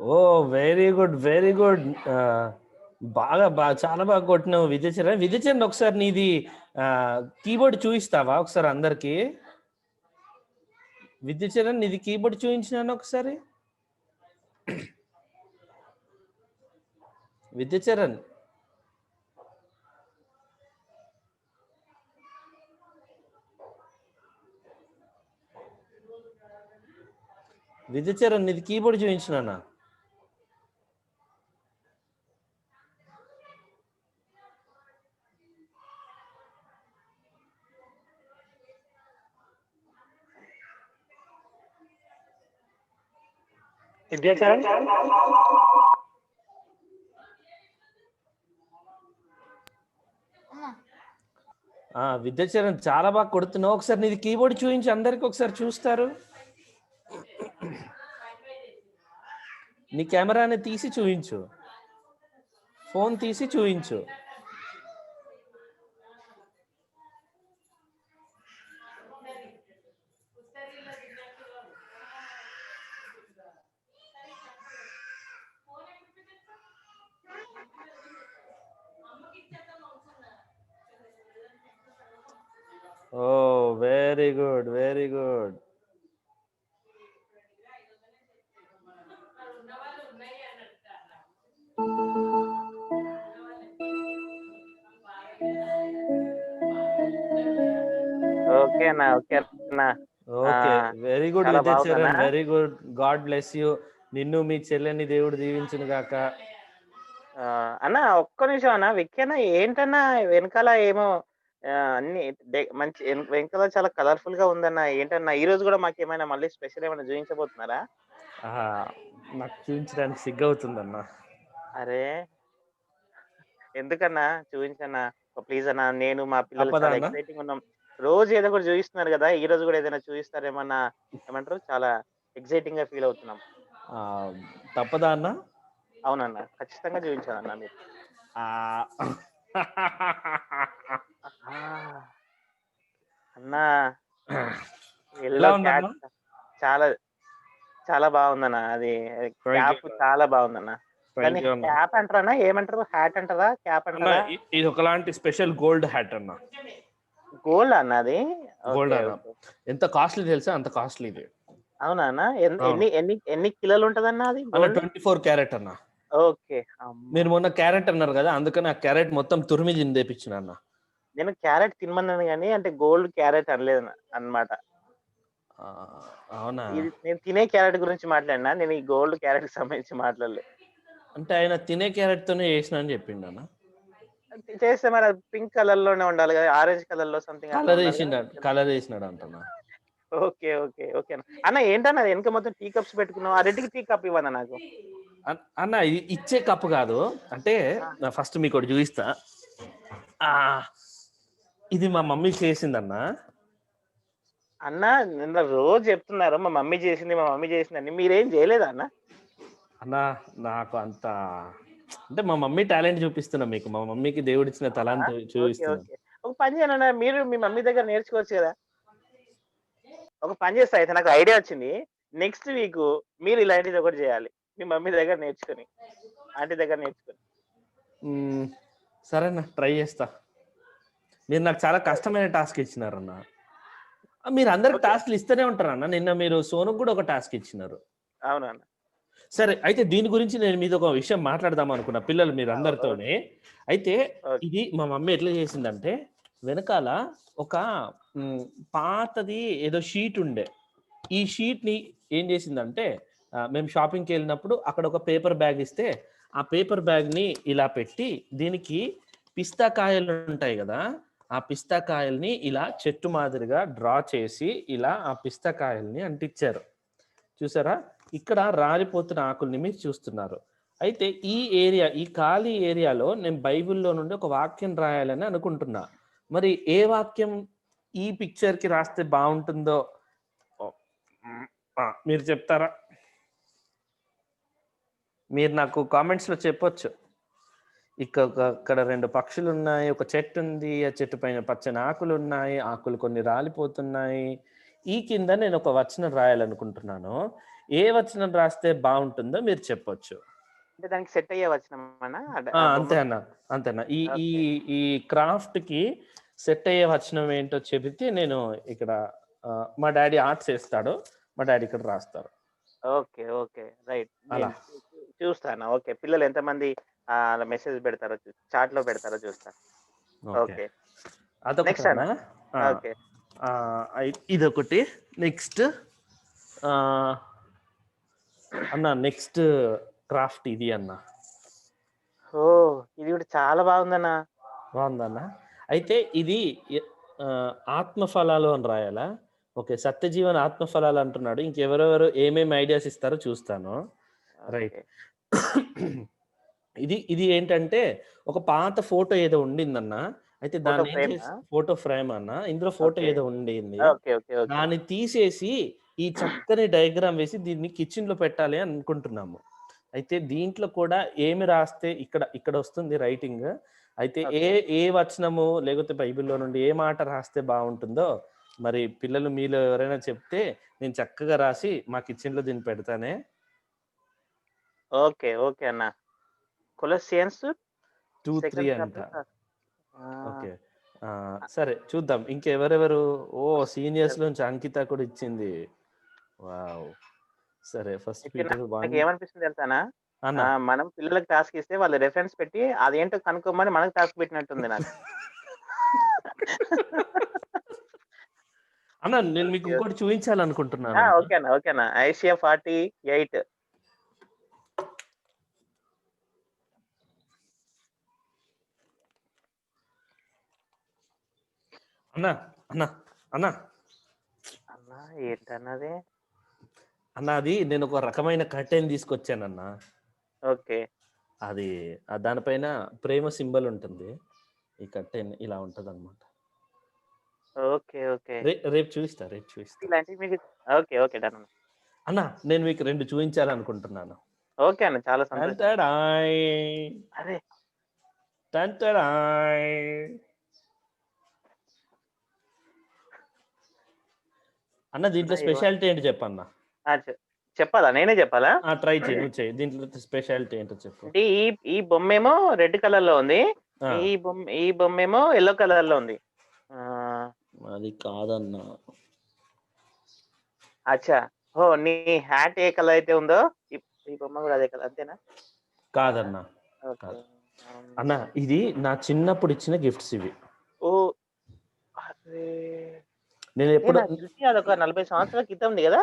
ఓ very good very good. బాగా చాలా బాగా కొట్టినావు విజయచరణ్. విజయచరణ్ ఒకసారి నీది కీబోర్డ్ చూపిస్తావా ఒకసారి అందరికి? విజయచరణ్ నీది కీబోర్డ్ చూపించినాను ఒకసారి. విద్యచరణ్ విద్యచరణ్ నీది కీబోర్డ్ చూపించినానా? విద్యాచరణ్ విద్యాచరణ్ చాలా బాగా కొడుతున్నావు. ఒకసారి నీది కీబోర్డ్ చూపించి అందరికి ఒకసారి చూస్తారు. నీ కెమెరాని తీసి చూపించు, ఫోన్ తీసి చూపించు. Oh very good very good. Okay అన్న, ఓకే అన్న. ఓకే వెరీ గుడ్ చాలా విద్యాచరణ్, బాగుందన్నా. Very good. God bless you. నిన్ను మీ చెల్లెని దేవుడు దీవించును గాక. అన్న ఒక్క నిమిషం అన్న, విక్కీ అన్న ఏంటన్నా వెనకాల ఏమో అన్ని మంచి వెనకాల చాలా కలర్ఫుల్ గా ఉందన్న. ఏంటన్నా ఈ రోజు కూడా మాకు ఏమైనా మళ్ళీ స్పెషల్ ఏమైనా చూపించబోతున్నారా? నాకు చూపించడానికి సిగ్గవుతుందన్నా. అరే ఎందుకన్నా, చూపించన్నా ప్లీజ్ అన్న. నేను మా పిల్లలు తప్పదా చాలా అన్న? ఎక్సైటింగ్ ఉన్నాం. రోజు ఏదో ఒకటి చూపిస్తున్నారు కదా, ఈ రోజు కూడా ఏదైనా చూపిస్తారేమన్నా, ఏమంటారు, చాలా ఎక్సైటింగ్ గా ఫీల్ అవుతున్నాం. తప్పదా అన్న? అవునన్నా, ఖచ్చితంగా చూపించాలన్నా మీరు. అన్నా ఎలా ఎల్లో క్యాట్ ఉందన్నా? చాలా చాలా బాగుందన్న. అది క్యాప్ చాలా బాగుందన్న. దాన్ని క్యాప్ అంటారా, ఏమంటారు, హ్యాట్ అంటారా, క్యాప్ అంటారా? ఇది ఒకలాంటి స్పెషల్ గోల్డ్ హ్యాట్ అన్న. గోల్డ్ అన్న అది? గోల్డ్ అన్న. ఎంత కాస్ట్లీ తెలుసా? అంత కాస్ట్లీ ఇది. అవునా అన్న? ఎన్ని ఎన్ని ఎన్ని కిలోలు ఉంటదన్న అది? 24 క్యారెట్ అన్న. ఓకే. మీరు మొన్న క్యారెట్ అన్నారు కదా, అందుకని ఆ క్యారెట్ మొత్తం తురిమి తెప్పించిన అన్న. నేను క్యారెట్ తినమన్నాను కానీ, అంటే గోల్డ్ క్యారెట్ అనలేదు అన్నమాట. అవునా? ఇది నేను తినే క్యారెట్ గురించి మాట్లాడినా, నేను ఈ గోల్డ్ క్యారెట్ కి సంబంధించి మాట్లాడలేదు. అంటే ఆయన తినే క్యారెట్ తోనే చేసిన అని చెప్పిండు అన్న. చేస్తే మరి పింక్ కలర్ లోనే ఉండాలి కదా, ఆరెంజ్ కలర్ లో సంథింగ్ అట్లా ఉండాలి. కలర్ వేసినాడు అంటున్నా. ఓకే ఓకే ఓకే అన్న. ఏంటన్నా వెనక మొత్తం టీ కప్స్ పెట్టుకున్నావు? ఆ రెండుకి టీ కప్ ఇవ్వన్నా నాకు. అన్న ఇచ్చే కప్పు కాదు, అంటే ఫస్ట్ మీకు ఒకటి చూపిస్తా. ఇది మా మమ్మీ చేసిందన్న. అన్న నిన్న రోజు చెప్తున్నారు మా మమ్మీ చేసింది, మా మమ్మీ చేసిందని. మీరేం చేయలేదా అన్న? అన్న నాకు అంత, అంటే మా మమ్మీ టాలెంట్ చూపిస్తున్నా మీకు. మా మమ్మీకి దేవుడిచ్చిన తలాంత చూపిస్తున్నా. ఒక పని చేయను, మీరు మీ మమ్మీ దగ్గర నేర్చుకోవచ్చు కదా. ఒక పని చేస్తా అయితే, నాకు ఐడియా వచ్చింది. నెక్స్ట్ వీక్ మీరు ఇలాంటిది ఒకటి చేయాలి, మీ మమ్మీ దగ్గర నేర్చుకుని, ఆంటీ దగ్గర నేర్చుకుని. సరేనా, ట్రై చేస్తా. మీరు నాకు చాలా కష్టమైన టాస్క్ ఇచ్చినారన్న. మీరు అందరికి టాస్క్లు ఇస్తూనే ఉంటారన్న. నిన్న మీరు సోనుకు కూడా ఒక టాస్క్ ఇచ్చినారు. అవునన్న. సరే, అయితే దీని గురించి నేను మీతో ఒక విషయం మాట్లాడదాం అనుకున్నా, పిల్లలు మీరు అందరితోనే. అయితే ఇది మా మమ్మీ ఎట్లా చేసిందంటే, వెనకాల ఒక పాతది ఏదో షీట్ ఉండే. ఈ షీట్ ని ఏం చేసిందంటే, మేము షాపింగ్కి వెళ్ళినప్పుడు అక్కడ ఒక పేపర్ బ్యాగ్ ఇస్తే, ఆ పేపర్ బ్యాగ్ ని ఇలా పెట్టి, దీనికి పిస్తా కాయలు ఉంటాయి కదా, ఆ పిస్తా కాయల్ని ఇలా చెట్టు మాదిరిగా డ్రా చేసి ఇలా ఆ పిస్తా కాయల్ని అంటించారు. చూసారా? ఇక్కడ రాలిపోతున్న ఆకుల్ని మీరు చూస్తున్నారు. అయితే ఈ ఏరియా, ఈ ఖాళీ ఏరియాలో నేను బైబిల్లో నుండి ఒక వాక్యం రాయాలని అనుకుంటున్నా. మరి ఏ వాక్యం ఈ పిక్చర్ కి రాస్తే బాగుంటుందో మీరు చెప్తారా? మీరు నాకు కామెంట్స్ లో చెప్పొచ్చు. ఇక్కడ 2 పక్షులు ఉన్నాయి, ఒక చెట్టు ఉంది, ఆ చెట్టు పైన పచ్చని ఆకులు ఉన్నాయి, ఆకులు కొన్ని రాలిపోతున్నాయి. ఈ కింద నేను ఒక వచనం రాయాలనుకుంటున్నాను. ఏ వచనం రాస్తే బావుంటుందో మీరు చెప్పొచ్చు. అంటే దానికి సెట్ అయ్యే వచనమనా? ఆ! ఆ అంతే బొమ్మకి? అన్న. అంతే అన్న. ఈ ఈ ఓకే. ఈ క్రాఫ్ట్‌కి సెట్ అయ్యే వచనం ఏంటో చెబితే నేను ఇక్కడ మా డ్యాడీ ఆర్ట్స్ ఏస్తాడు. మా డ్యాడీ ఇక్కడ రాస్తారు. ఓకే. ఓకే. రైట్. అలా. నేను చూస్తాను. ఓకే. పిల్లలు ఎంతమంది అలా మెసేజ్ పెడతారో చాట్‌లో పెడతారో చూస్తా. ఓకే. ఓకే. నెక్స్ట్ అదొకటన్నా. అన్న. ఆ! ఓకే. ఇదొకటి. నెక్స్ట్ ఆహ్, అన్న నెక్స్ట్ క్రాఫ్ట్ ఇది అన్న. ఓహ్! ఇది కూడా చాలా బాగుందన్న. బావుందన్న? అయితే ఇది ఎ ఆత్మ ఫలాలు అని రాయాలా? ఓకే. సత్యజీవన్ ఆత్మ ఫలాలు అంటున్నాడు. ఇంకెవరెవరు ఏమేమి ఐడియాస్ ఇస్తారో చూస్తాను. రైట్. ఓకే. ఇది ఇది ఏంటంటే ఒక పాత ఫోటో ఏదో ఉండిందన్న. అయితే ఫోటో దాన్నేం చేసి ఫ్రేమా? ఫోటో ఫ్రేమ్ అన్న. ఇందులో ఫోటో ఓకే. ఏదో ఉండింది. ఓకే. ఓకే. ఓకే. దాన్ని తీసేసి ఈ చక్కని డయాగ్రామ్ వేసి దీన్ని కిచెన్‌లో పెట్టాలి అనుకుంటున్నాము. అయితే దీంట్లో కూడా ఏమి రాస్తే ఇక్కడొస్తుంది రైటింగ్. అయితే ఏ ఓకే. ఏ వచనము లేకపోతే బైబిల్‌లో నుండి ఏ మాట రాస్తే బావుంటుందో మరి పిల్లలు మీలో ఎవరైనా చెప్తే నేను చక్కగా రాసి మా కిచెన్‌లో దీన్ని పెడతానే. ఓకే. ఓకే అన్న. కొలస్సియన్స్ 2, 3 సెకండ్ అంట. చాప్టర్ ఆ! ఓకే. సరే చూద్దాం. ఇంకెవరెవరు ఓహ్! సరే. సీనియర్స్‌లోంచి అంకిత కూడా ఇచ్చింది. వావ్! సరే ఫస్ట్ అయితే పీటర్ 1 నాకేమనిపిస్తుంది తెలుసానా? అన్న. మనం పిల్లలకి టాస్క్ ఇస్తే వాళ్ళు రిఫరెన్స్ పెట్టి అదేంటో కనుక్కోమని మనకు టాస్క్ పెట్టినట్టుంది నాకు. అన్న నేను మీకు ఓకే. ఇంకోటి చూయించాలనుకుంటున్నానన్న. ఓకే అన్న. ఓకే అన్న. ఐషియా 48 అన్న, అన్న, అన్న, అన్న ఏంటన్నది? అన్న అది నేనొక రకమైన కర్టెన్ తీసుకొచ్చానన్న. ఓకే. అది దానిపైన ప్రేమ సింబల్ ఉంటుంది. ఈ కర్టెన్ ఇలా ఉంటదనమాట. ఓకే. ఓకే. రేపు చూయిస్తా, రేపు చూయిస్తా. ఇలాంటివి మీకు ఓకే. ఓకే. డన్ అన్న. అన్న నేను మీకు 2 చూయించాలనుకుంటున్నాను. ఓకే అన్న. చాలా సంతోషం. టంటడాయ్! అరే! టంటడాయ్! అన్న అన్న దీంట్లో ఏవో స్పెషాలిటీ ఏంటో చెప్పన్న? ఆ! చెప్పాలా? నేనే చెప్పాలా? ట్రై చెయి. నువ్వు చెయి. దీంట్లో స్పెషాలిటీ ఏంటో చెప్పు. అంటే ఈ ఈ బొమ్మేమో రెడ్ కలర్‌లో ఉంది. ఆ! ఈ బొమ్మేమో యెల్లో కలర్‌లో ఉంది. ఆహ్, అది కాదన్న. అచ్చా! ఓహ్! నీ హ్యాట్ ఏ కలర్ అయితే ఉందో ఈ ఈ బొమ్మ గూడా అదే కలర్ అంతేనా? కాదా? కాదన్న. ఓకే. కాదు. అన్న హ్మ్. ఇది నా చిన్నప్పుడు ఇచ్చిన గిఫ్ట్స్ ఇవి. ఓహ్! అరే! అంటే నేనెప్పుడు నాకు తెలిసి అదొక 40 సంవత్సరాల క్రితంది గదా!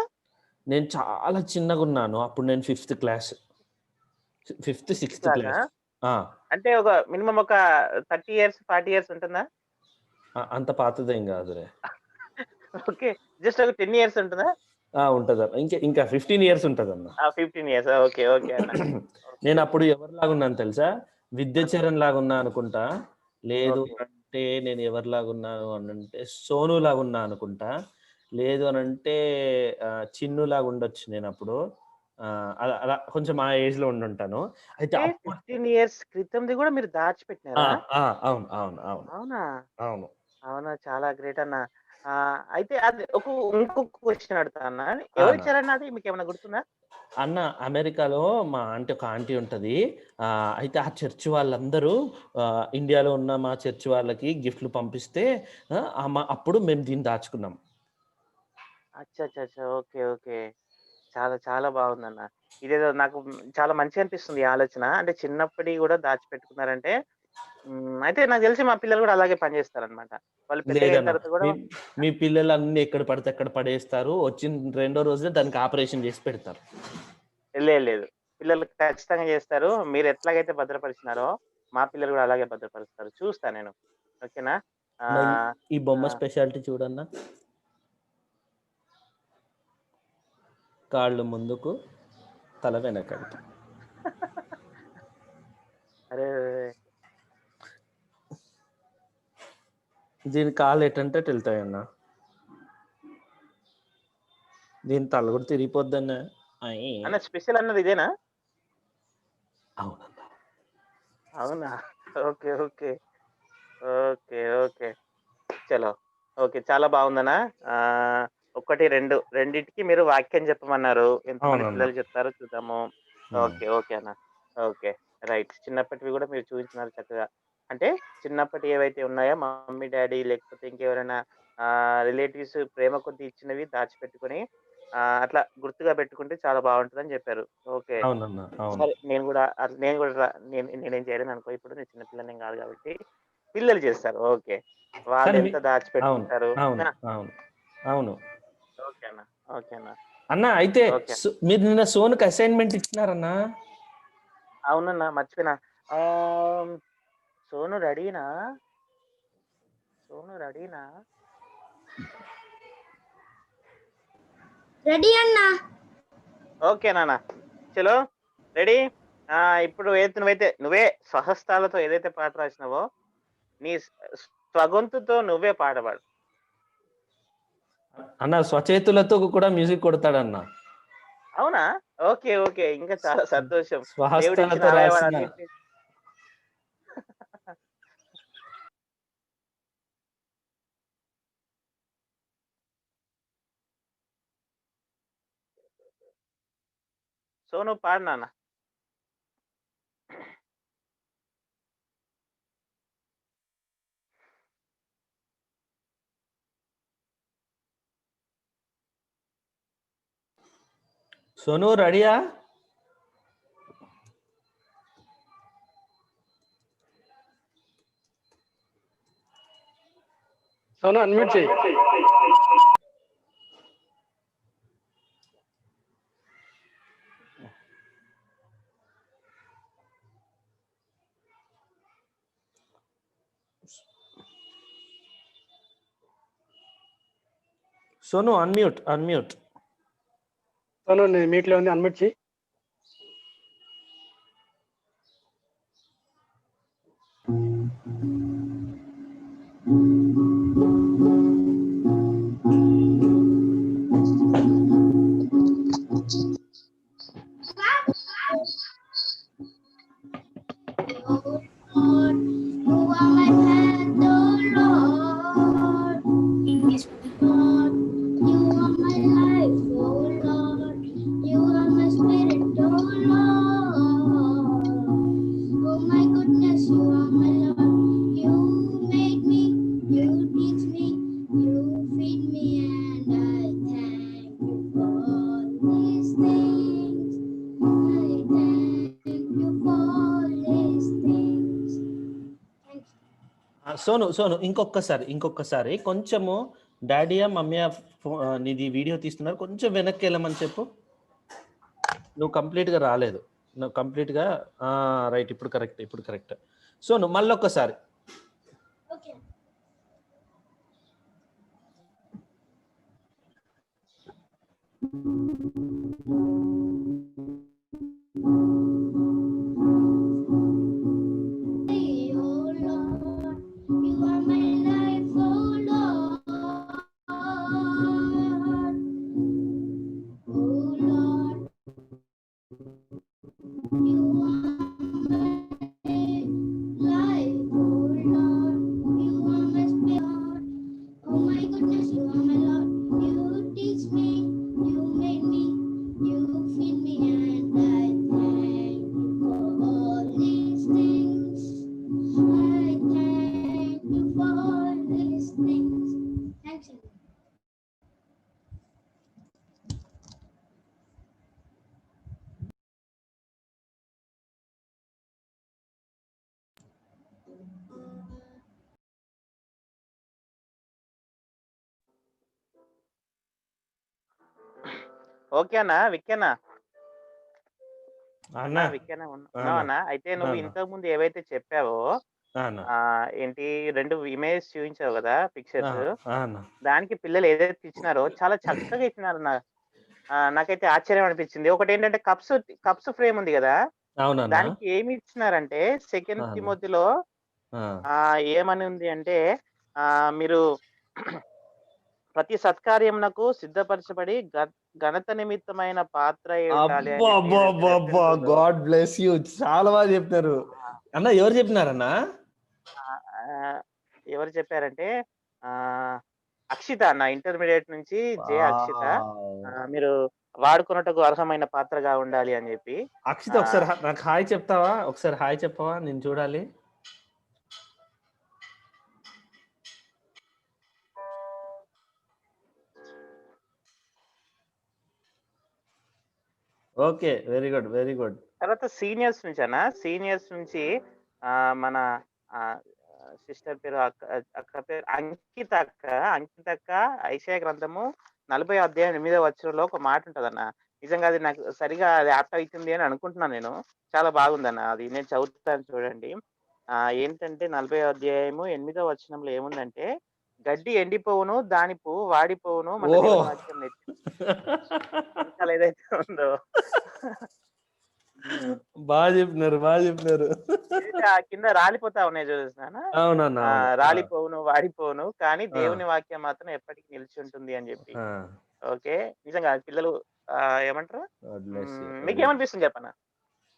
నేను చాలా చిన్నగున్నాను. అప్పుడు నేను fifth class. Fifth, fifth sixth క్లాసా? క్లాస్. ఆ! అంటే ఒక మినిమమ్ ఒక 30 ఇయర్స్, 40 ఇయర్స్ ఉంటుందా? అంత పాతదేం గాదులే. ఓకే. జస్ట్ ఒక 10 ఇయర్స్ ఉంటదా? ఉంటదన్న. ఇంకా 15 ఇయర్స్ ఉంటదన్న. 15 ఇయర్స్. ఓకే. ఓకే అన్న. ఓకే. నేనప్పుడు ఓకే. ఎవరిలాగున్నాను తెలుసా? అన్న. విద్యాచరణ్ లాగున్నా అనుకుంటా. లేదు ఓకే. అంటే నేను ఎవరిలాగున్నాను అనంటే సోనులాగున్నా అనుకుంటా. లేదు అనంటే చిన్నులాగా ఉండొచ్చు నేనప్పుడు. అలా అలా కొంచెం ఆ ఏజ్‌లో ఉండుంటాను. అయితే అంటే అప్పుడు 15 ఇయర్స్ క్రితంది గూడా మీరు ఆ! దాచిపెట్టినారా? ఆ! అవును. అవును. అవును. అవునా? అవును. అవునా! చాలా గ్రేట్ అన్న. అయితే అది ఇంకొక క్వెషన్ అడుగుతా అన్న. అన్న. ఎవరిచ్చారన్న అది మీకేమన్నా గుర్తుందా? అన్న అమెరికాలో మా ఒక ఆంటీ ఉంటది. అయితే ఆ చర్చ్ వాళ్ళందరూ ఇండియాలో ఉన్న మా చర్చ్ వాళ్ళకి గిఫ్ట్‌లు పంపిస్తే అప్పుడు మేము దీన్ని దాచుకున్నాం. అచ్చచ్చచ్చ! ఓకే. ఓకే. చాలా చాలా బావుందన్న. ఇదేదో నాకు చాలా మంచిగా అనిపిస్తుంది ఈ ఆలోచన. అంటే చిన్నప్పటియి గూడా దాచిపెట్టుకున్నారంటే అయితే నాకు తెలిసి మా పిల్లలు గూడా అలాగే పని జేస్తారనమాట. వాళ్ళు పెద్దగయిన లేదన్న. తర్వాత గూడా మీ మీ పిల్లలన్నీ ఎక్కడ పడితే అక్కడ పడేస్తారు. వచ్చిన రెండో రోజే దానికి ఆపరేషన్ చేసి పెడతారు. లేదు లేదు. పిల్లలు ఖచ్చితంగా జేస్తారు. మీరు ఎట్లాగైతే భద్రపరిచినారో మా పిల్లలు గూడా అలాగే భద్రపరుస్తారు. చూస్తా నేను. ఓకేనా? అన్న ఆహ్, ఈ బొమ్మ ఆ! స్పెషాలిటీ చూడన్న. కాళ్ళు ముందుకు, తల వెనకకి. అరెరెరే! దీని కాళ్ళు ఎటంటే అటు ఎళ్తాయన్న. దీని తల కూడా తిరిగిపోద్దన్న. అయి అన్న స్పెషల్ అన్నది ఇదేనా? అవునన్న. అవునా? ఓకే. ఓకే. ఓకే. ఓకే. చలో. ఓకే. చాలా బావుందన్న. ఆహ్, ఒకటి రెండిటికి మీరు వాక్యం చెప్పమన్నారు. ఎంతమంది అవునన్నా. పిల్లలు చెప్తారో చూద్దాము. ఓకే. ఓకే అన్న. ఓకే. రైట్. చిన్నప్పటివి కూడా మీరు చూపించినారు చక్కగా. అంటే చిన్నప్పటి ఏవైతే ఉన్నాయో మమ్మీ, డ్యాడీ లేకపోతే ఇంకెవరైనా రిలేటివ్స్ ప్రేమ కొద్దీ ఇచ్చినవి దాచిపెట్టుకొని అట్లా గుర్తుగా పెట్టుకుంటే చాలా బావుంటదని చెప్పారు. ఓకే. అవునన్నా. అవును. సరే నేను కూడా నేనేం చేయలేననుకో ఇప్పుడు. నేను చిన్న పిల్లని కాదు కాబట్టి పిల్లలు చేస్తారు. ఓకే. కానీ వాళ్ళెంత అవును. దాచిపెట్టుకుంటారు. అవును. ఆ! అవును. అవును. ఓకే అన్న. ఓకే అన్న. అన్న అయితే ఓకే. మీరు నిన్న సోనుకి అసైన్‌మెంట్ ఇచ్చినారన్నా? అవునన్నా మర్చిపోయినా. ఆహ్, సోను రెడీనా? సోను రెడీనా? రెడీ అన్నా. ఓకే నాన్న. చలో రెడీ? ఇప్పుడు నువ్వే స్వహస్తాలతో ఏదైతే పాట రాసినావో, నీ స్వగొంతుతో నువ్వే పాట పాడు. అన్న స్వచేతులతో కూడా మ్యూజిక్ కొడతాడన్న. అవునా? ఓకే. ఓకే. ఇంకా చాలా సంతోషం. దేవుడిచ్చిన స్వహస్తాలతో రాసిన అవయవాలన్నిటిని సోను పాడు నాన్న. సోను రెడీయా? సోను అన్మ్యూట్ చేయి. సోను అన్మ్యూట్. సోను నేను మీట్లో ఉంది, అన్మ్యూట్ చేయి. You are my friend, oh Lord. Lord, you are my life, oh Lord. You are my spirit, oh Lord. Oh my goodness, you are my Lord. You made me, you teach me, you feed me, and I thank you for all these things. I thank you for all these things. Thanks. Sonu ఇంకొకసారి కొంచెము డాడీయా మమ్మీయా నీది video తీస్తున్నారు, కొంచెం వెనక్కి వెళ్ళమని చెప్పు. నువ్వు కంప్లీట్గా రాలేదు. నువ్వు కంప్లీట్గా రైట్. ఇప్పుడు కరెక్ట్. సోను మళ్ళొక్కసారి. Okay. Oh Lord, you are my life, oh Lord. Oh Lord, you are my life, oh Lord. You are my spirit. Oh my goodness, you are my Lord. You teach me, you made me, you feed me, and I thank you for all these things. I thank you for all these things. Thanks. Okay అన్న. విక్కీ అన్న విక్కీ ఉన్నావా అన్న? అయితే నువ్వు ఇంతకుముందు ఏవైతే చెప్పావో అన్న ఏంటి 2 ఇమేజెస్ చూపించావు కదా పిక్చర్స్. అన్న దానికి పిల్లలు ఏదైతే ఇచ్చినారో చాలా చక్కగా ఇచ్చినారన్న. నాకైతే ఆశ్చర్యం అనిపించింది. ఒకటేంటంటే కప్స్ ఫ్రేమ్ ఉంది కదా! అవునన్నా. దానికి ఏమి ఇచ్చినారంటే సెకండ్ అవును. తిమోతిలో ఆ, ఏమని ఉంది అంటే మీరు ప్రతి సత్కార్యమునకు సిద్ధపరచబడి ఘనత నిమిత్తమైన పాత్ర అయి ఉండాలి అని చెప్పి ఏదైతే అబ్బా రెఫరెన్స్ ఉందో గాడ్ బ్లెస్ యూ. చాలా బాగా చెప్తారు అన్న. ఎవరు చెప్పినారన్నా? ఆహ్, ఎవరు చెప్పారంటే ఆహ్, అక్షిత అన్న, ఇంటర్మీడియట్ నుంచి జే అక్షిత. మీరు వాడుకున్నట్టుకు అర్హమైన పాత్రగా ఉండాలి అని చెప్పి. అక్షిత ఒకసారి నాకు హాయ్ చెప్తావా? ఒకసారి హాయ్ చెప్పవా? నేను చూడాలి. Okay, very good, very good. తర్వాత సీనియర్స్ నుంచి అన్న, సీనియర్స్ నుంచి మన సిస్టర్ పేరు అక్క పేరు అంకిత అక్క. అంకిత అక్క ఐషయ గ్రంథము 40వ అధ్యాయం 8వ వచనంలో ఒక మాట ఉంటదన్న. నిజంగా అది నాకు సరిగా అది యాప్ట్ అవుతుంది అని అనుకుంటున్నాను నేను. చాలా బాగుందన్న, అది నేను చదువుతాను చూడండి. ఏంటంటే 40వ అధ్యాయము 8వ వచనంలో ఏముందంటే, గడ్డి ఎండిపోవును, దాని పువ్వు వాడిపోవును, మన దేవుని వాక్యం వెనకాల ఏదైతే ఉందో. బాగా చెప్పినారు, బాగా చెప్పినారు. కింద రాలిపోతా ఉన్నాయి చూసినా, అవునన్నా, రాలిపోవును, వాడిపోవును, కానీ దేవుని వాక్యం మాత్రం ఎప్పటికీ నిలిచి ఉంటుంది అని చెప్పి. ఓకే, నిజంగా పిల్లలు ఏమంటారు, మీకేమనిపిస్తుంది చెప్పనా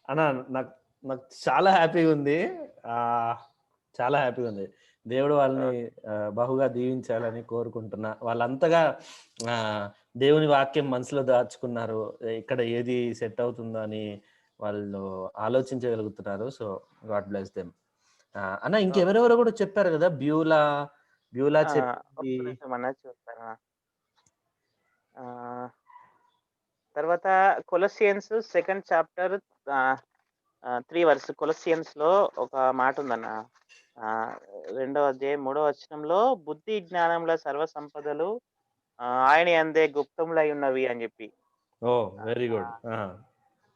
అన్నా? నాకు నాకు చాలా హ్యాపీగా ఉంది, చాలా హ్యాపీగా ఉంది. దేవుడు వాళ్ళని బహుగా దీవించాలని కోరుకుంటున్నా. వాళ్ళంతగా దేవుని వాక్యం మనసులో దాచుకున్నారు, ఇక్కడ ఏది సెట్ అవుతుందో అని వాళ్ళు ఆలోచించగలుగుతున్నారు. So God bless them. అన్న ఇంకెవరెవరో కూడా చెప్పారు కదా, బ్యూలా చూస్తారా. తర్వాత Colossians 2nd chapter 3 verse. Colossians లో ఒక మాట ఉందన్న, 2వ అధ్యాయం 3వ వచనంలో, బుద్ధి జ్ఞానంలో సర్వ సంపదలు ఆయన అందే గుప్తములై ఉన్నవి అని చెప్పి. ఓ వెరీ గుడ్.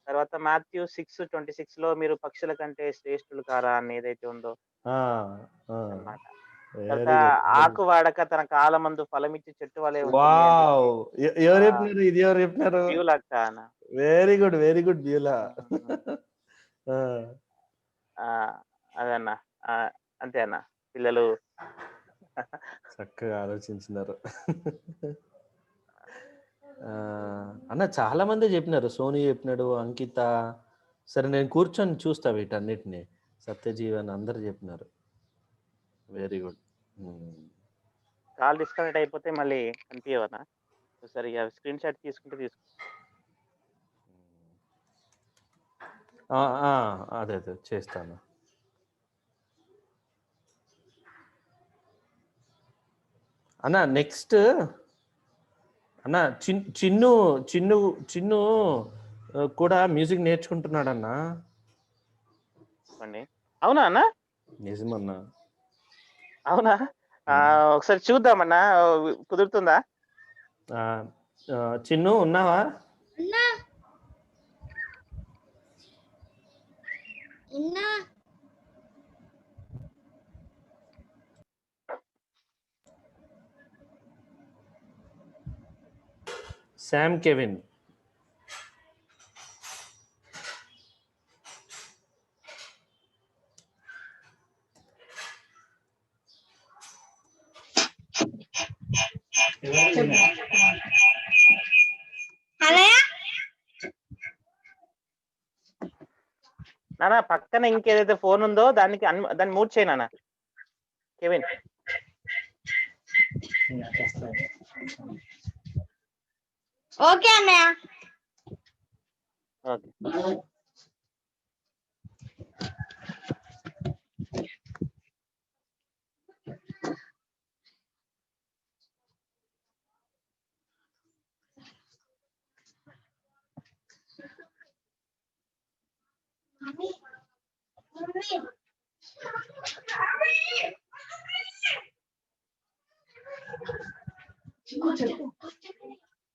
తర్వాత మాథ్యూ 6:26 లో, మీరు పక్షుల కంటే శ్రేష్ఠులు కారా అని ఏదైతే ఉందో అన్నమాట. తర్వాత ఆకు వాడక తన కాలమందు ఫలమిచ్చి చెట్టు వలె ఎవరు చెప్పినారు ఇది? ఎవరు చెప్పినారు? Very good, very good Beulah. అదన్న, అంతే అన్న, పిల్లలు చక్కగా ఆలోచించినారు. అన్న చాలా మంది చెప్పినారు, సోని చెప్పినాడు, అంకిత. సరే నేను కూర్చొని చూస్తా వీటన్నిటిని. సత్యజీవన్ అందరు చెప్పినారు. Very good. కాల్ డిస్కనెక్ట్ అయిపోతే మళ్ళీ కనిపించవనా? సరే స్క్రీన్ షాట్ తీసుకుంటే అదే చేస్తాను అన్న. నెక్స్ట్ అన్న చిన్ను చిన్ను చిన్ను కూడా మ్యూజిక్ నేర్చుకుంటున్నాడన్నా. అవునా అన్న? నిజమన్నా. అవునా? ఒకసారి చూద్దామన్నా, కుదురుతుందా? చిన్ను ఉన్నావా? Sam Kevin. నానా పక్కన ఇంకేదైతే ఫోన్ ఉందో దాన్ని మూవ్ చేయి నాన్న. కెవిన్ ఓకే అన్నయ్య. ఓకే.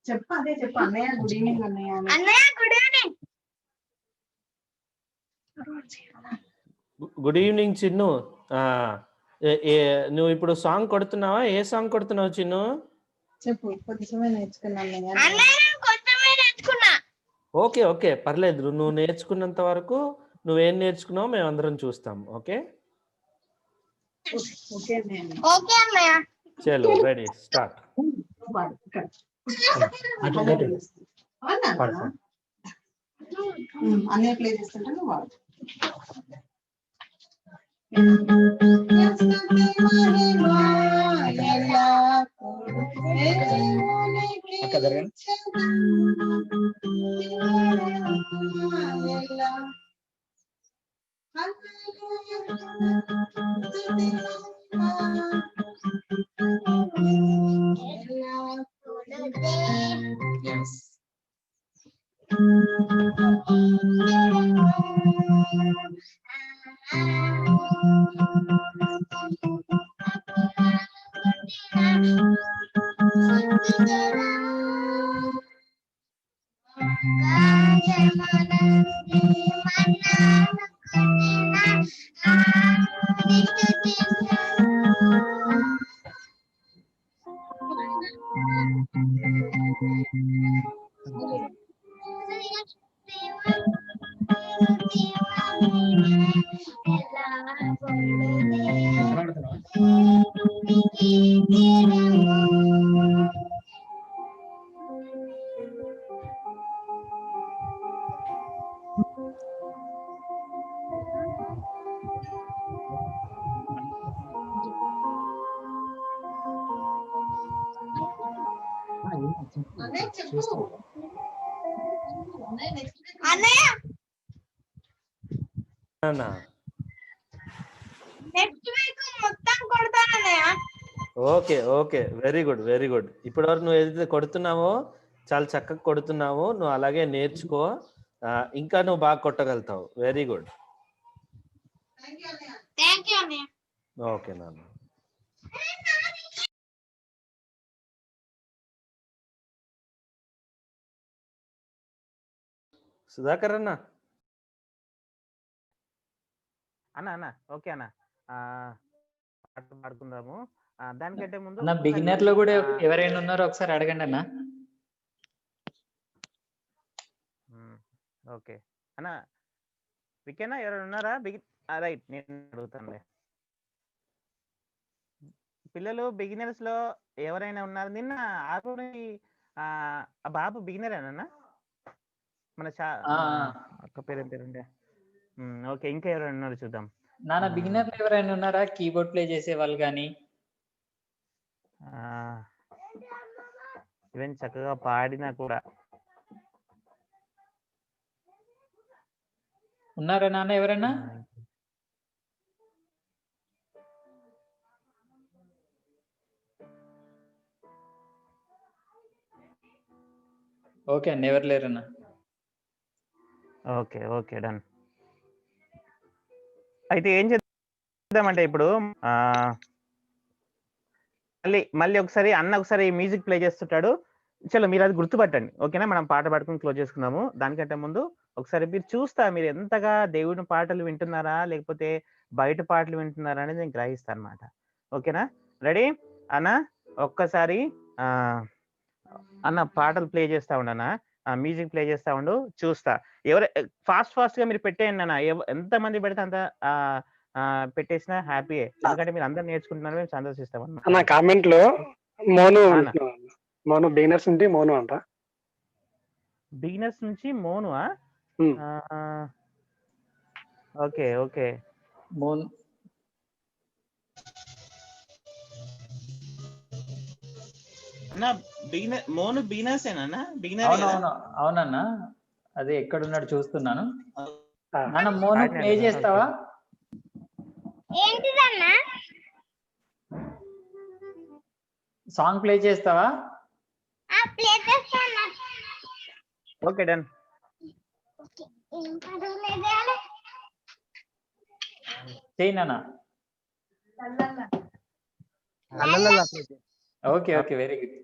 చెప్పు అదే చెప్పు. అన్నయ్య గుడ్ ఈవినింగ్. అన్నయ్య good evening. Good evening Chinnu. నువ్వు ఇప్పుడు సాంగ్ కొడుతున్నావా? ఏ సాంగ్ కొడుతున్నావు చిన్ను? చెప్పు. కొంచెమే నేర్చుకున్నాను. ఓకే ఓకే, పర్లేదు. నువ్వు నేర్చుకున్నంత వరకు నువ్వేం నేర్చుకున్నావు మేము అందరం చూస్తాం. ఓకే చలో, రెడీ, స్టార్ట్. అన్నయ్య ప్లే చేస్తుంటే నువ్వు వాడు. మహిమా అక్క జరగండి. Yes. అన్న నెక్స్ట్ వీక్ మొత్తం కొడతానన్నయ్య. Okay okay, very good very good. ఇప్పటివరకు నువ్వు ఏదైతే కొడుతున్నావో చాలా చక్కగా కొడుతున్నావు, నువ్వు అలాగే నేర్చుకో. ఇంకా నువ్వు బాగా కొట్టగలుగుతావు. Very good. థ్యాంక్ యూ అన్నయ్య. ఓకే నాన్న. సుధాకర్ అన్న. అన్న ఓకే అన్న, పాట పాడుకుందాము. దానికంటే ముందు అన్న బిగినర్ లో కూడా ఎవరైనా ఉన్నారో ఒకసారి అడగండి అన్న. ఓకే అన్న, వికేనా ఎవరైనా ఉన్నారా? రైట్, నేను అడుగుతానులే. పిల్లలు బిగినర్స్ లో ఎవరైనా ఉన్నారు? నిన్న ఆరుని ఆ బాబు బిగినరేనా మన అక్క పేరుండే? ఓకే, ఇంకా ఎవరైనా ఉన్నారు చూద్దాం. నాన్న బిగినర్ ఎవరైనా ఉన్నారా? కీబోర్డ్ ప్లే చేసే వాళ్ళు కానీ ఈవెన్ చక్కగా పాడినా కూడా ఉన్నారా నాన్న ఎవరైనా? ఓకే అండి, ఎవరు లేరన్నా. Okay okay, done. అయితే ఏం చేద్దామంటే ఇప్పుడు మళ్ళీ ఒకసారి అన్న ఒకసారి మ్యూజిక్ ప్లే చేస్తుంటాడు. చలో మీరు అది గుర్తుపట్టండి, ఓకేనా? మనం పాట పాడుకుని క్లోజ్ చేసుకుందాము. దానికంటే ముందు ఒకసారి మీరు మీరు ఎంతగా దేవుని పాటలు వింటున్నారా లేకపోతే బయట పాటలు వింటున్నారా అనేది నేను గ్రహిస్తాను అనమాట. ఓకేనా? రెడీ అన్న? ఒక్కసారి అన్న పాటలు ప్లే చేస్తా ఉండనా, మ్యూజిక్ ప్లే చేస్తా ఉండు, చూస్తా. ఫాస్ట్ గా మీరు పెట్టేయండి అన్న. ఎంతమంది పెడితే అంత పెట్టేసినా హ్యాపీయే, ఎందుకంటే మీరు అందరు నేర్చుకుంటున్నారు, మేము సంతోషిస్తాం అన్న. కామెంట్ లో మోను బిగినర్స్ నుండి మోను అంట. బిగినర్స్ నుంచి Monu? Okay okay, Monu Monu beginners ఏనా? అవునన్నా, అదే ఎక్కడున్నాడు చూస్తున్నాను. నాన్న మోను ప్లే చేస్తావా? ఏంటిదన్నా? సాంగ్ ప్లే చేస్తావా? ప్లే చేస్తాను. Okay, done. చేయి నాన్న. Okay okay, very good.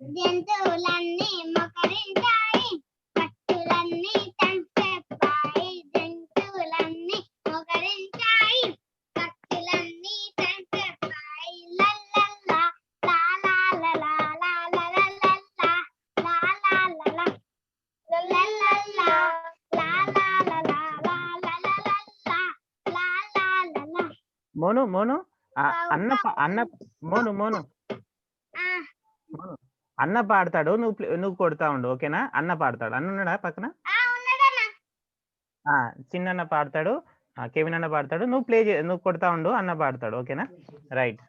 జంతువులన్నీ మొకరించాయి, పక్షులన్నీ తంచెప్పాయి. జంతువులన్నీ మొకరించాయి, పక్షులన్నీ తంచెప్పాయి. లల్లల్లా లాలాలలా లాలలలల్లా లాలాలలా లల్లల్లా లాలాలలా లాలలలల్లా లాలాలలా మోను మోను అన్న మోను ఆ, అన్న పాడతాడు, నువ్వు కొడతా ఉండు, ఓకేనా? అన్న పాడతాడు. అన్న ఉన్నాడా పక్కన? ఉన్నాడన్నా. చిన్న పాడతాడు, కెవిన్ అన్న పాడతాడు, నువ్వు కొడతా ఉండు, అన్న పాడతాడు, ఓకేనా? రైట్.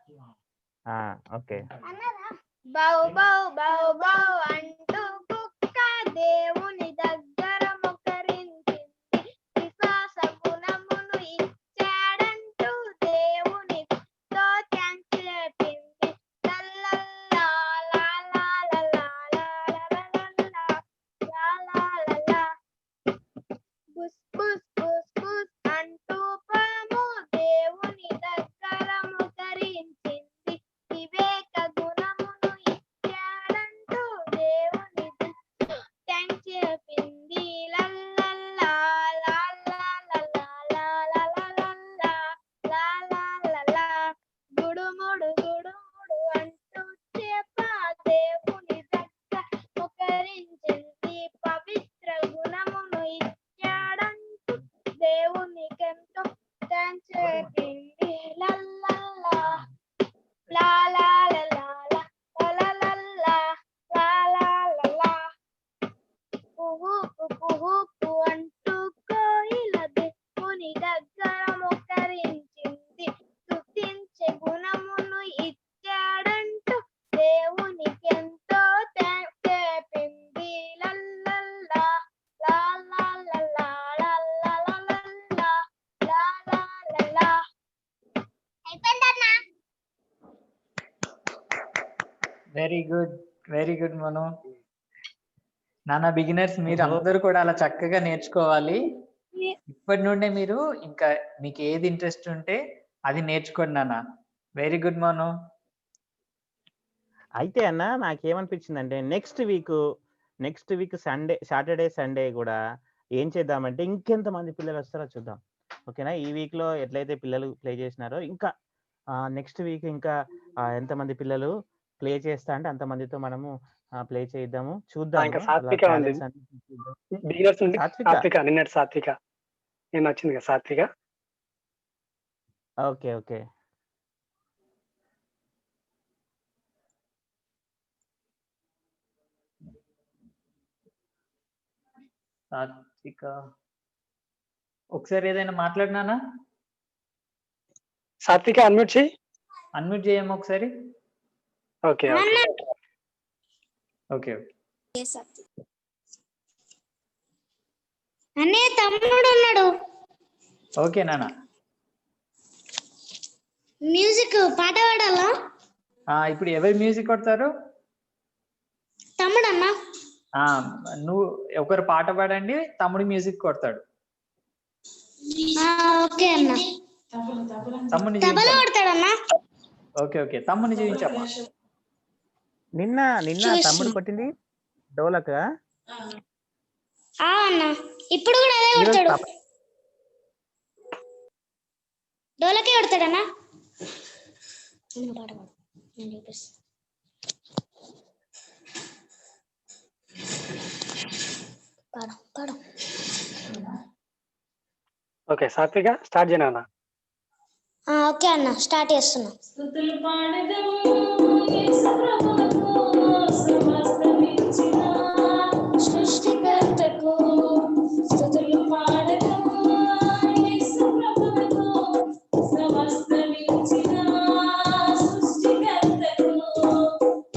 ఓకే. బౌ బౌ బౌ బౌ అంటూ కుక్క దేవుని దగ్గర మొకరించింది. విశ్వాస గుణమును ఇచ్చాడంటూ దేవునితో థాంక్స్ చెప్పింది. లల్లల్లా లాలా లలా లాలలలలా లాలలలా. బుస్ బుస్ బుస్ బుస్ అంటూ పాము దేవుని దగ్గర మొకరించింది. వివేక గుణమును ఇచ్చాడంటూ దేవునితో థాంక్స్ చెప్పింది. లల్లల్లా లాలలలా లాలలలలా లాలలలా. గుడుముడు గుడుముడు అంటూ చేప దేవుని దగ్గర మొకరించింది. పవిత్ర గుణమును ఇచ్చాడంటూ దేవునికెంతో థాంక్స్ చెప్పింది. లల్లల్లా లాలలలా లాలలలా లాలలలా. కుహుకు కుహుకు అంటూ కోయిల దేవుని దగ్గర మొకరించింది. స్తుతించే గుణమును ఇచ్చాడంటూ దేవునికెంతో థాంక్స్ చెప్పింది. లల్లల్లా లాలలలా లాలలలలా లాలలలా. అయిపోయిందన్నా. వెరీ గుడ్ మను. నాన్న బిగినర్స్ మీరు అందరూ కూడా అలా చక్కగా నేర్చుకోవాలి. ఇప్పటి నుండే మీరు ఇంకా మీకు ఏది ఇంట్రెస్ట్ ఉంటే అది నేర్చుకోండి నాన్న. వెరీ గుడ్ మను. అయితే అన్న నాకేమనిపించిందంటే నెక్స్ట్ వీక్ సాటర్డే సండే కూడా ఏం చేద్దామంటే ఇంకెంతమంది పిల్లలు వస్తారో చూద్దాం, ఓకేనా? ఈ వీక్ లో ఎట్లయితే పిల్లలు ప్లే చేసినారో ఇంకా నెక్స్ట్ వీక్ ఇంకా ఎంతమంది పిల్లలు ప్లే చేస్తా అంటే అంతమందితో మనము ప్లే చేద్దాము, చూద్దాం. ఇంకా సాత్విక ఉంది. బిగినర్స్ ఉంది. సాత్విక నేను వచ్చింది కదా సాత్విక. Okay okay. సాత్విక ఒకసారి ఏదైనా మాట్లాడినానా? సాత్విక అన్మ్యూట్ చేయి. అన్మ్యూట్ చేయమ్మా ఒకసారి. Okay okay. అన్నయ్య తమ్ముడు ఉన్నాడు. ఓకే నాన్న. మ్యూజిక్ పాట పాడాలా? ఇప్పుడు ఎవరు మ్యూజిక్ కొడతారు? తమ్ముడు అన్న. నువ్వు ఒకరు పాట పాడండి, తమ్ముడు మ్యూజిక్ కొడతాడు. ఓకే అన్న. తమ్ముడిని తబలా కొడతాడన్నా. ఓకే తమ్ముడిని చూపించమ్మా. నిన్న తమ్ముడు కొట్టింది డోలక. అన్న ఇప్పుడు కూడా అదే కొడతాడు. డోలకే కొడతాడన్నా. పాడు. ఓకే సాత్విక స్టార్ట్ చేయనా? ఓకే అన్న, స్టార్ట్ చేస్తున్నా. స్తుతులు పాడెదము యేసు ప్రభువుకు, సమస్తమిచ్చిన సృష్టికర్తకు. స్తుతులు పాడెదము యేసు ప్రభువుకు, సమస్తమిచ్చిన సృష్టికర్తకు.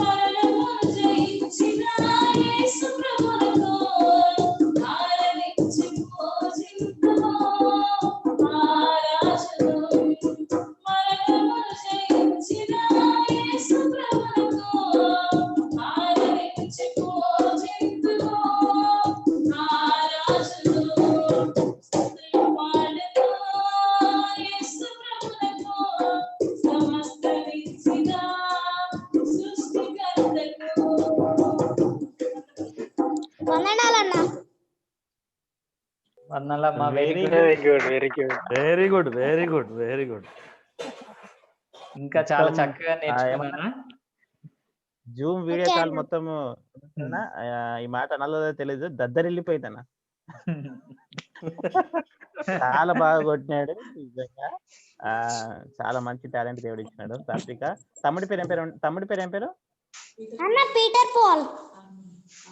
పరలోకమును జయించిన యేసు ప్రభువుకు ఆరాధించి పూజింతుము. వందనాలమ్మా. Very good. ఇంకా చాలా చక్కగా నేర్చుకున్నాను. జూమ్ వీడియో కాల్ మొత్తం ఈ మాట అనాలో తెలీదు, దద్దరిల్లిపోయిందన్న. చాలా బాగా కొట్టినాడు నిజంగా. చాలా మంచి టాలెంట్ దేవుడు ఇచ్చినాడు సాత్విక. తమ్ముడి పేరు ఏం పేరు? అన్న Peter Paul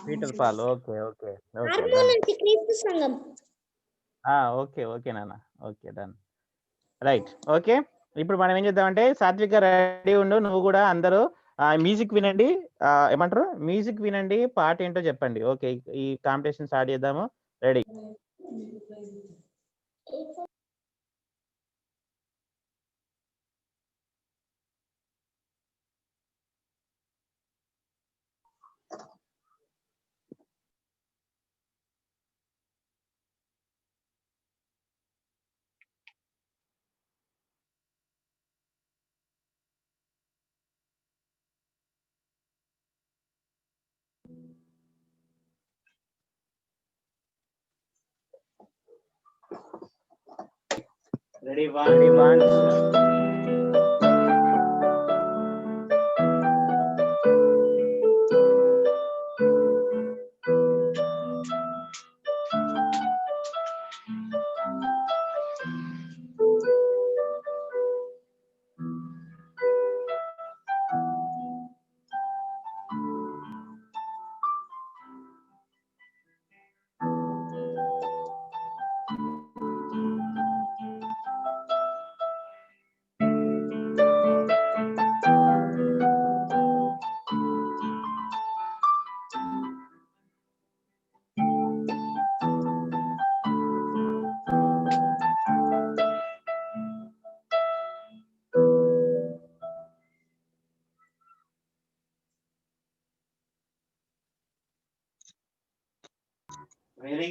Peter Paul. Okay okay okay Armoor నుంచి క్రీస్తు సంఘం. ఓకే ఓకే నాన్న. Okay done right. ఓకే ఇప్పుడు మనం ఏం చేద్దామంటే సాత్విక రెడీ ఉండు, నువ్వు కూడా అందరూ మ్యూజిక్ వినండి. ఏమంటారు మ్యూజిక్ వినండి, పాట ఏంటో చెప్పండి. ఓకే ఈ కాంపిటీషన్ స్టార్ట్ చేద్దాము. Ready? Ready one.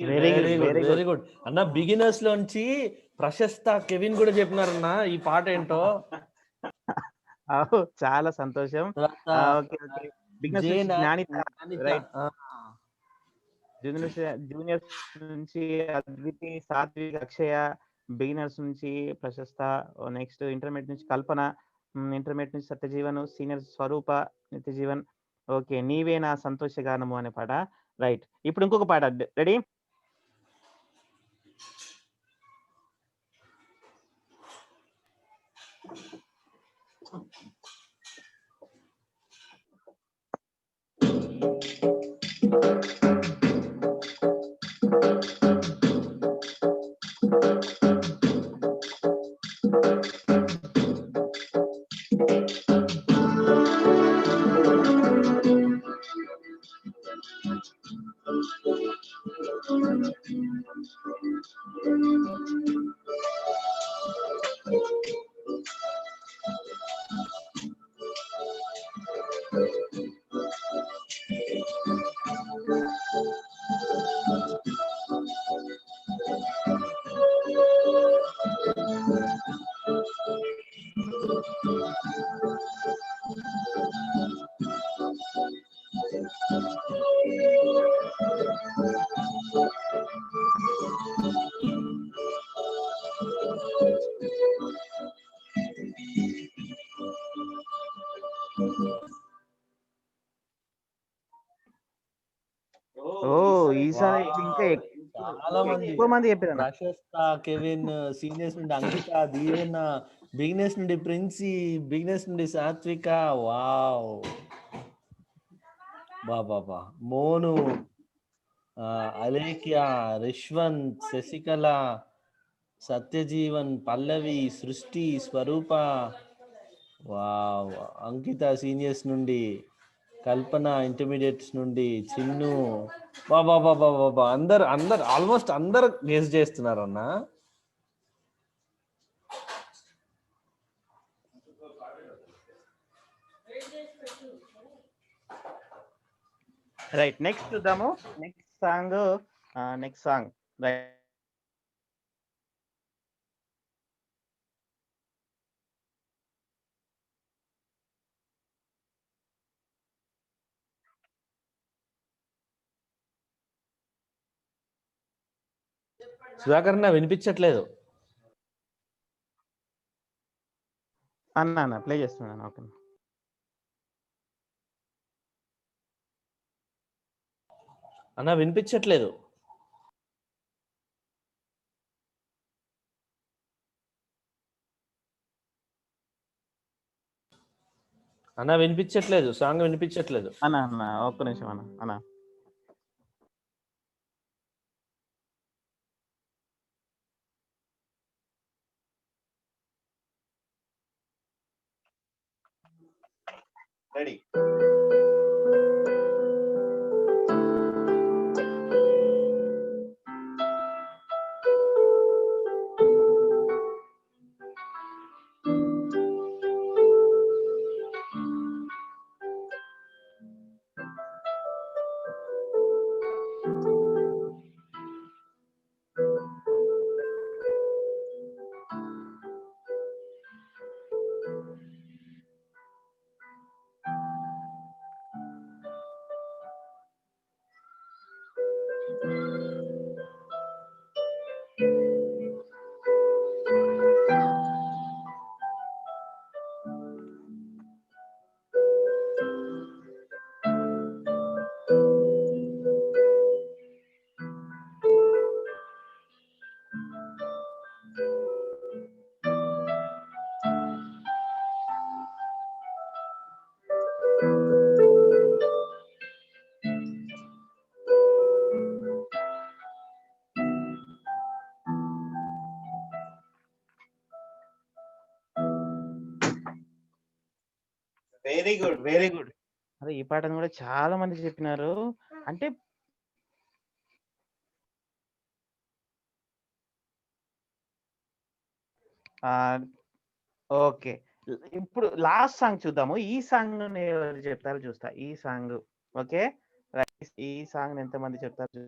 Very good అన్న. బిగినర్స్ లోంచి ప్రశస్త కెవిన్ కూడా చెప్పినారన్న ఈ పాట ఏంటో. చాలా సంతోషం. జూనియర్స్ నుంచి అద్వితి, సాత్విక్, అక్షయ. బిగినర్స్ నుంచి ప్రశస్త, నెక్స్ట్ ఇంటర్మీడియట్ నుంచి కల్పన, ఇంటర్మీడియట్ నుంచి సత్యజీవన్, సీనియర్ స్వరూప, నిత్యజీవన్. ఓకే నీవే నా సంతోష గానము అనే పాట. రైట్ ఇప్పుడు ఇంకొక పాట. రెడీ? ఈసారి ఇంకా చాలా ఎక్కువ మంది చెప్పారు. ప్రశస్త, కెవిన్, సీనియర్స్ నుండి అంకిత, దీవెన, బిగినర్స్ నుండి ప్రిన్సీ, బిగినర్స్ నుండి సాత్విక. వావ్ బాబా. మోను, అలేఖ్య, రిష్వంత్, శశికళ, సత్యజీవన్, పల్లవి, సృష్టి, స్వరూప. వావ్. అంకిత సీనియర్స్ నుండి, కల్పన ఇంటర్మీడియట్స్ నుండి, చిన్ను. బాబా అందరు ఆల్మోస్ట్ అందరు గెస్ చేస్తున్నారు అన్న. రైట్ నెక్స్ట్ చూద్దాము. Next song right. సుధాకర్ నా వినిపించట్లేదు అన్న. ప్లే చేస్తున్నాను. ఓకే అన్న వినిపించట్లేదు. అన్న వినిపించట్లేదు, సాంగ్ వినిపించట్లేదు అన్న ఒక్క నిమిషం అన్న. Ready. Very good, very good. అదే ఈ పాటను కూడా చాలా మంది చెప్పినారు. అంటే ఓకే, ఇప్పుడు లాస్ట్ సాంగ్ చూద్దాము. ఈ సాంగ్ ఎవరు చెప్తారో చూస్తా. ఈ సాంగ్ ఓకే, ఈ సాంగ్ ఎంతమంది చెప్తారు?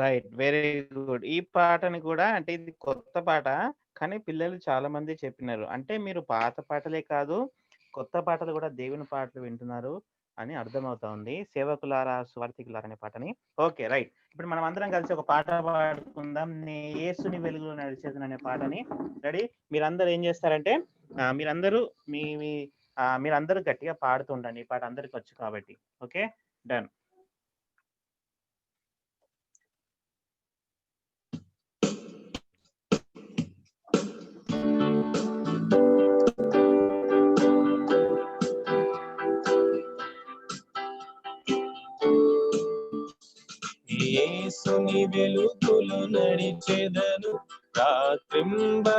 Right, very good. ఈ పాటని కూడా, అంటే ఇది కొత్త పాట కానీ పిల్లలు చాలా మంది చెప్పినారు. అంటే మీరు పాత పాటలే కాదు, కొత్త పాటలు కూడా దేవుని పాటలు వింటున్నారు అని అర్థమవుతా ఉంది. సేవకులారా స్వార్థికులారా అనే పాటని. Okay, right. ఇప్పుడు మనం అందరం కలిసి ఒక పాట పాడుకుందాం. నీ యేసుని వెలుగులో నడిచేదను అనే పాటని. రెడీ? మీరందరూ ఏం చేస్తారంటే మీరందరూ గట్టిగా పాడుతుండండి. ఈ పాట అందరికి వచ్చు కాబట్టి. Okay, done. యేసుని వెలుగులో నడిచెదను, రాత్రింబగలాయనతో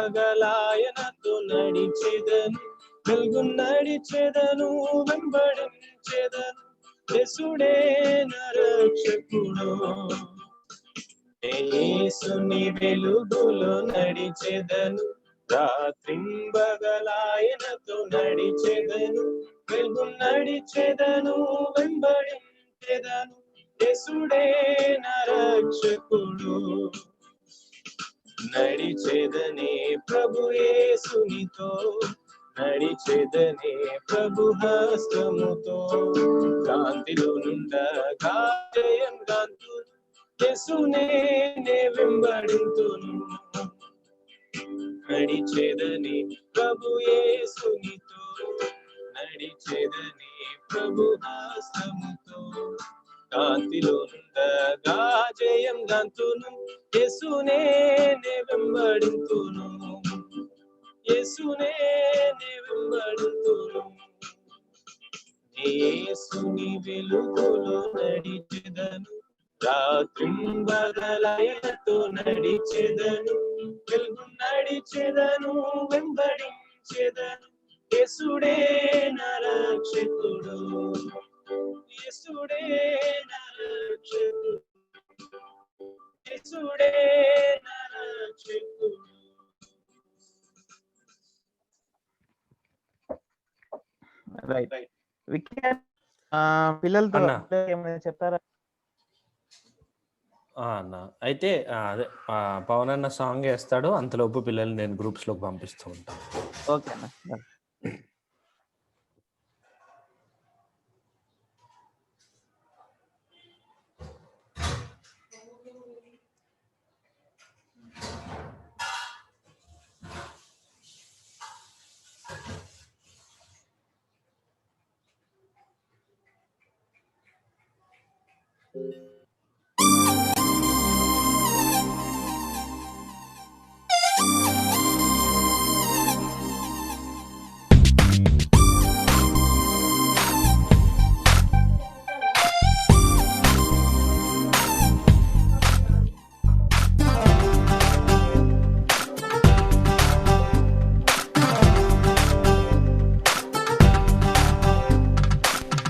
నడిచెదను, వెలుగు నడిచెదను, వెంబడించెదను, యేసుడే నా రక్షకుడు. యేసుని వెలుగులో నడిచెదను, రాత్రింబగలాయనతో నడిచెదను, వెలుగు నడిచెదను, వెంబడించెదను, యేసుడే నా రక్షకుడు. నడిచెదనే ప్రభు యేసునితో, నడిచెదనే ప్రభు హస్తముతో, కాంతిలో నుండగా జయం కాంతులు యేసునే నే వెంబడింతును నడిచేదని ప్రభు యేసునితో నడిచేదని ప్రభు హస్తముతో కాంతిలో ఉండగా జయం గంతును యేసునే నే వెంబడింతును యేసునే నే వెంబడింతును యేసుని వెలుగులో నడిచెదను రాత్రింబగలయలతో నడిచెదను వెలుగు నడిచెదను వెంబడించెదను యేసుడే నా రక్షకుడు యేసుడే నా రక్షకుడు యేసుడే నా రక్షకుడు. రైట్ పిల్లలతో అన్న. ఏమైనా చెప్తారా? అన్న అయితే అదే పవన్ అన్న సాంగ్ వేస్తాడు, అంతలోపు పిల్లల్ని నేను గ్రూప్స్ లోకి పంపిస్తూ ఉంటాను. ఓకే అన్న.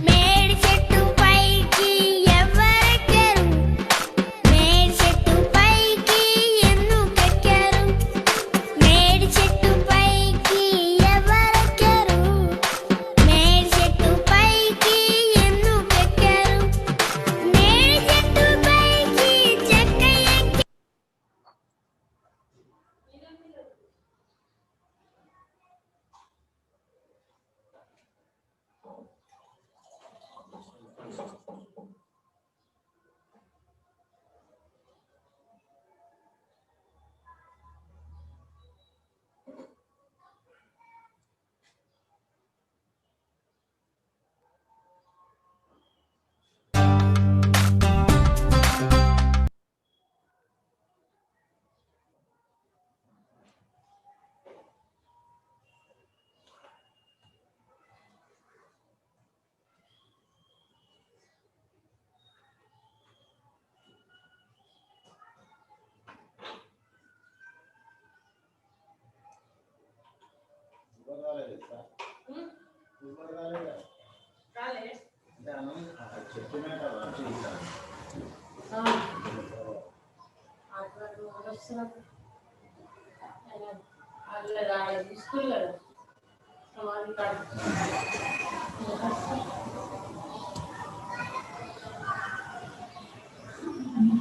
మేడి చెట్టు పైకి ఎవరెక్కారు? మేడి చెట్టు పైకి ఎందుకెక్కారు? మేడి చెట్టు పైకి ఎవరెక్కారు? మేడి చెట్టు పైకి ఎందుకెక్కారు? మేడి చెట్టు పైకి చెక్క ఎక్కి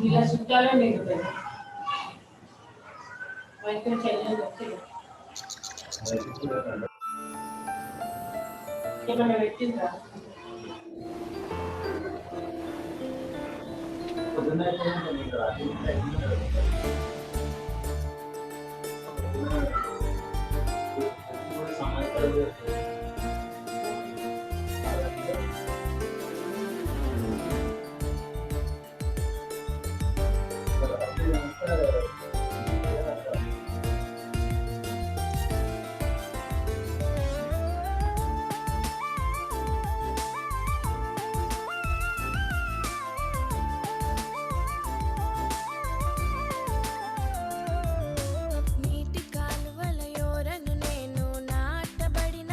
ఇలా చుట్టాలే మిగులుతాయి. వైద్యం చెల్లెలు ఏమైనా పెట్టిందా? నీటి కాలువల యోరను నేను నాటబడిన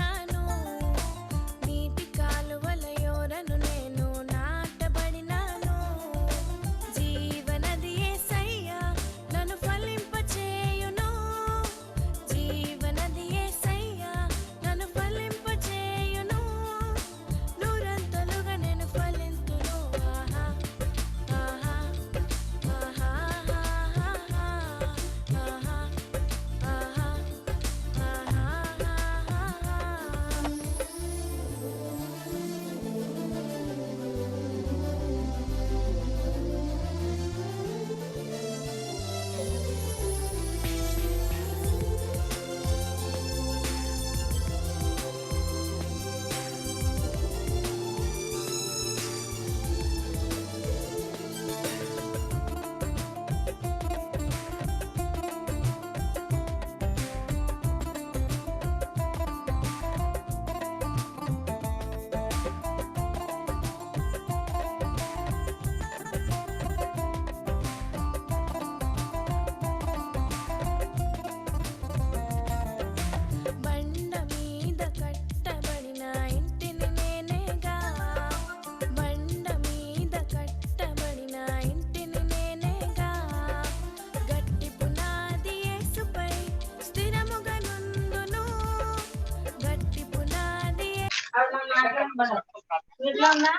ఇట్లా ఉందా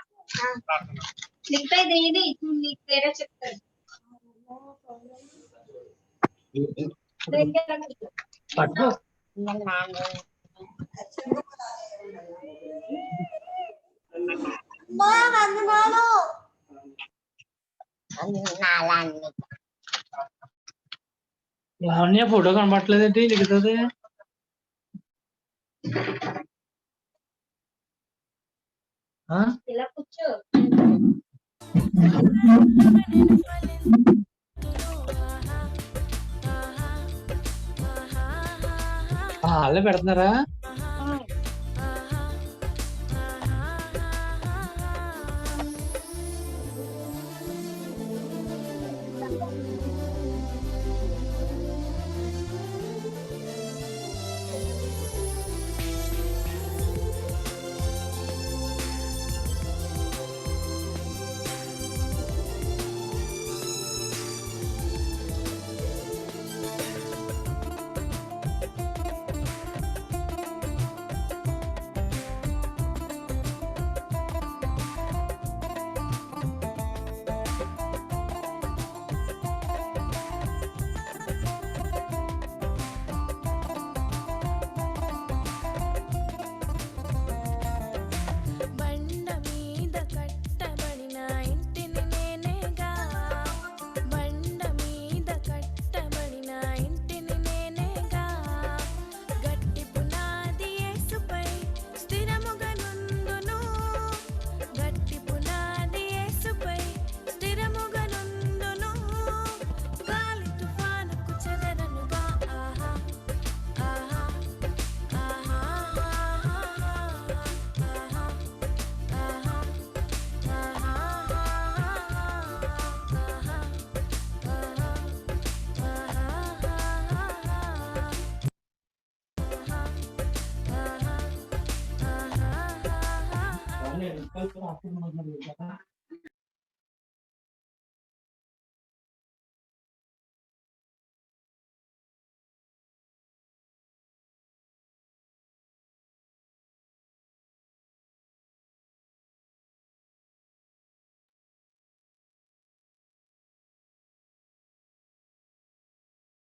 క్లిక్ అయితే ఇది నీకు వేరే చెప్తాను పట్టు లావణ్య ఫోటో కనబట్టలేదేంటి దిగుతుంది ఇలా కూర్చో వాళ్ళే పెడుతున్నారా